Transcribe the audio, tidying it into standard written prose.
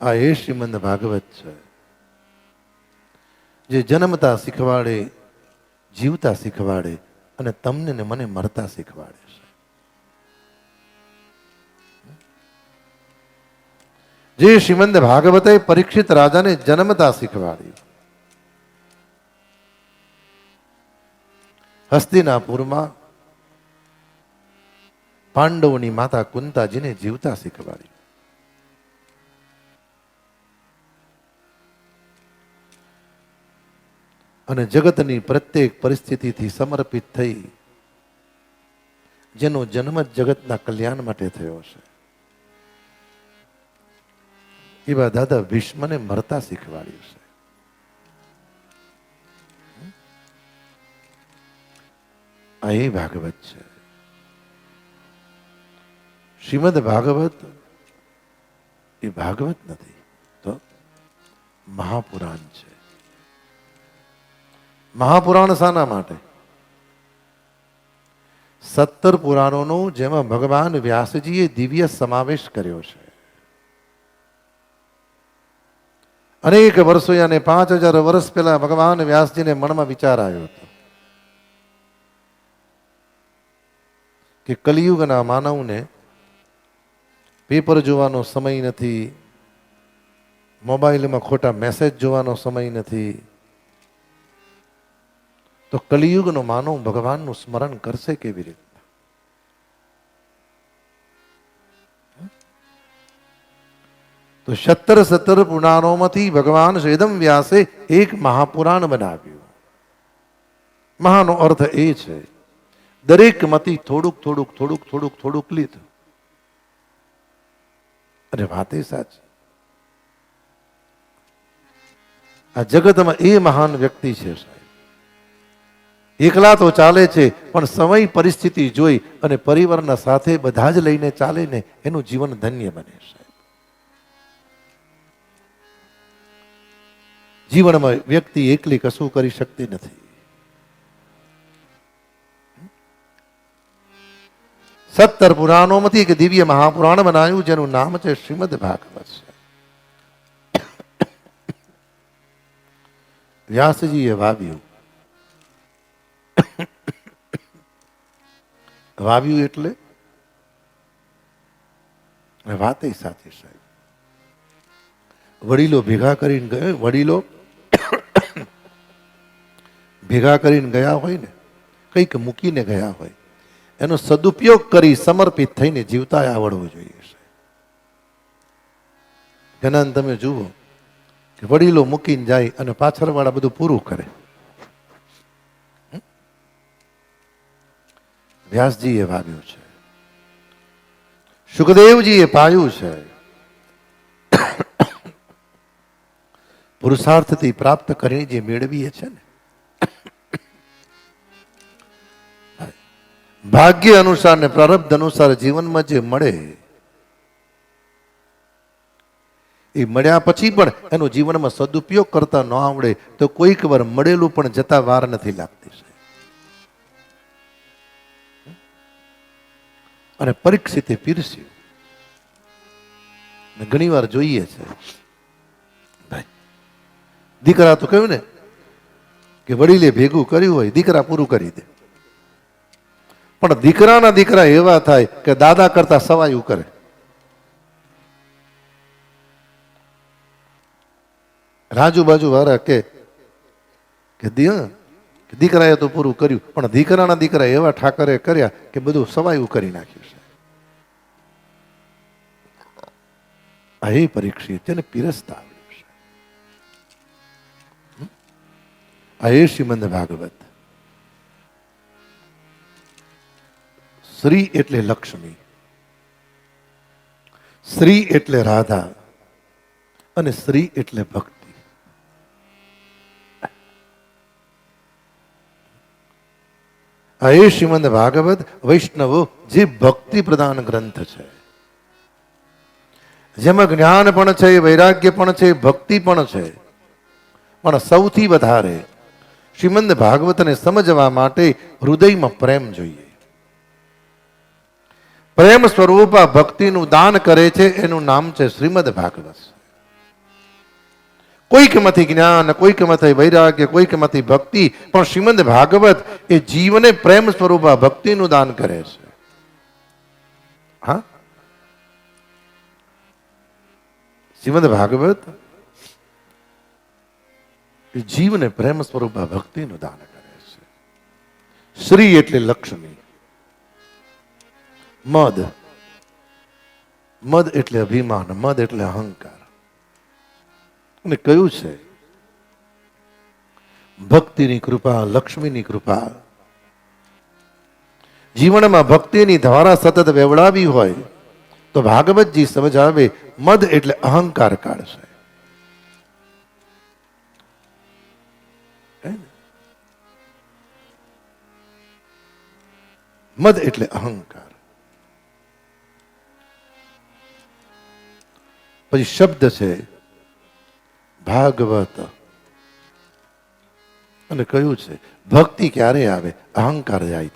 આ એ શ્રીમદ ભાગવત છે જે જન્મતા શીખવાડે, જીવતા શીખવાડે અને તમને ને મને મરતા શીખવાડે છે. જે શ્રીમદ ભાગવતે પરીક્ષિત રાજાને જન્મતા શીખવાડ્યું. હસ્તિનાપુરમાં પાંડવોની માતા કુંતાજીને જીવતા શીખવાડ્યું. અને જગતની પ્રત્યેક પરિસ્થિતિથી સમર્પિત થઈ જેનો જન્મ જગતના કલ્યાણ માટે થયો છે એવા દાદા ભીષ્મને મરતા શીખવાડ્યું છે. આ એ ભાગવત છે. શ્રીમદ ભાગવત એ ભાગવત નથી તો મહાપુરાણ છે. મહાપુરાણ શાના માટે? 17 પુરાણોનો જેમાં ભગવાન વ્યાસજીએ દિવ્ય સમાવેશ કર્યો છે. અનેક વર્ષો યાને 5000 વર્ષ પહેલા ભગવાન વ્યાસજીને મનમાં વિચાર આવ્યો હતો કે કલિયુગના માનવને પેપર જોવાનો સમય નથી, મોબાઈલમાં ખોટા મેસેજ જોવાનો સમય નથી, તો કલિયુગનો માનવ ભગવાનનું સ્મરણ કરશે કેવી રીતે? તો 17 પુરાણોમાંથી ભગવાન વેદમ વ્યાસે એક મહાપુરાણ બનાવ્યું. મહાનો અર્થ એ છે દરેક માંથી થોડુંક થોડુંક થોડુંક થોડુંક થોડુંક લીધું. અને વાત એ સાચી. આ જગતમાં એ મહાન વ્યક્તિ છે સાહેબ. એકલા તો ચાલે છે પણ સમય પરિસ્થિતિ જોઈ અને પરિવારના સાથે બધા જ લઈને ચાલે ને એનું જીવન ધન્ય બને છે. જીવનમાં વ્યક્તિ એકલી કશું કરી શકતી નથી. 17 પુરાણોમાંથી એક દિવ્ય મહાપુરાણ બનાવ્યું જેનું નામ છે શ્રીમદ ભાગવત છે. વ્યાસજીએ વાવ્યું. વાવ્યું એટલે વાત એ સાચી સાહેબ. વડીલો ભેગા કરીને ગયા, વડીલો ભેગા કરીને ગયા હોય ને, કંઈક મૂકીને ગયા હોય, એનો સદુપયોગ કરી સમર્પિત થઈને જીવતા આવડવું જોઈએ. ઘણા તમે જુઓ કે વડીલો મૂકીને જાય અને પાછળવાળા બધું પૂરું કરે. વ્યાસજીએ વાવ્યું છે, સુખદેવજીએ પાયું છે. પુરુષાર્થથી પ્રાપ્ત કરીને જે મેળવીએ છે ને, ભાગ્ય અનુસાર ને પ્રારબ્ધ અનુસાર જીવનમાં જે મળે એ મળ્યા પછી પણ એનો જીવનમાં સદુપયોગ કરતા ન આવડે તો કોઈક વાર મળેલું પણ જતા વાર નથી લાગતી. અને પરીક્ષિતે પીરસ્યું. ઘણી વાર જોઈએ છે ભાઈ, દીકરા તો કહ્યું ને કે વડીલે ભેગું કર્યું હોય દીકરા પૂરું કરી દે, પણ દીકરાના દીકરા એવા થાય કે દાદા કરતા સવાયું કરે. રાજુ બાજુ વાળા કે દીકરાએ તો પૂરું કર્યું, પણ દીકરાના દીકરા એવા ઠાકરે કર્યા કે બધું સવાયું કરી નાખ્યું છે. આ એ પરીક્ષિત તેને પીરસતા આવ્યું છે. આ એ શ્રીમદ ભાગવત. શ્રી એટલે લક્ષ્મી, શ્રી એટલે રાધા અને શ્રી એટલે ભક્તિ. આ એ શ્રીમદ ભાગવત વૈષ્ણવો જે ભક્તિ પ્રધાન ગ્રંથ છે, જેમાં જ્ઞાન પણ છે, વૈરાગ્ય પણ છે, ભક્તિ પણ છે. પણ સૌથી વધારે શ્રીમદ ભાગવતને સમજવા માટે હૃદયમાં પ્રેમ જોઈએ. પ્રેમ સ્વરૂપ ભક્તિનું દાન કરે છે, એનું નામ છે શ્રીમદ ભાગવત. કોઈકમાંથી જ્ઞાન, કોઈકમાંથી વૈરાગ્ય, કોઈકમાંથી ભક્તિ, પણ શ્રીમદ ભાગવત એ જીવને પ્રેમ સ્વરૂપ ભક્તિનું દાન કરે છે. હા, શ્રીમદ ભાગવત એ જીવને પ્રેમ સ્વરૂપ ભક્તિનું દાન કરે છે. શ્રી એટલે લક્ષ્મી, મદ, મદ એટલે અભિમાન, મદ એટલે અહંકાર. અને કયું છે ભક્તિની કૃપા, લક્ષ્મીની કૃપા. જીવનમાં ભક્તિની ધારા સતત વેવડાવી હોય તો ભાગવતજી સમજાવે મદ એટલે અહંકાર કાઢશે. મદ એટલે અહંકાર. પછી શબ્દ છે ભાગવત. અને કયું છે ભક્તિ ક્યારે આવે? અહંકાર જાય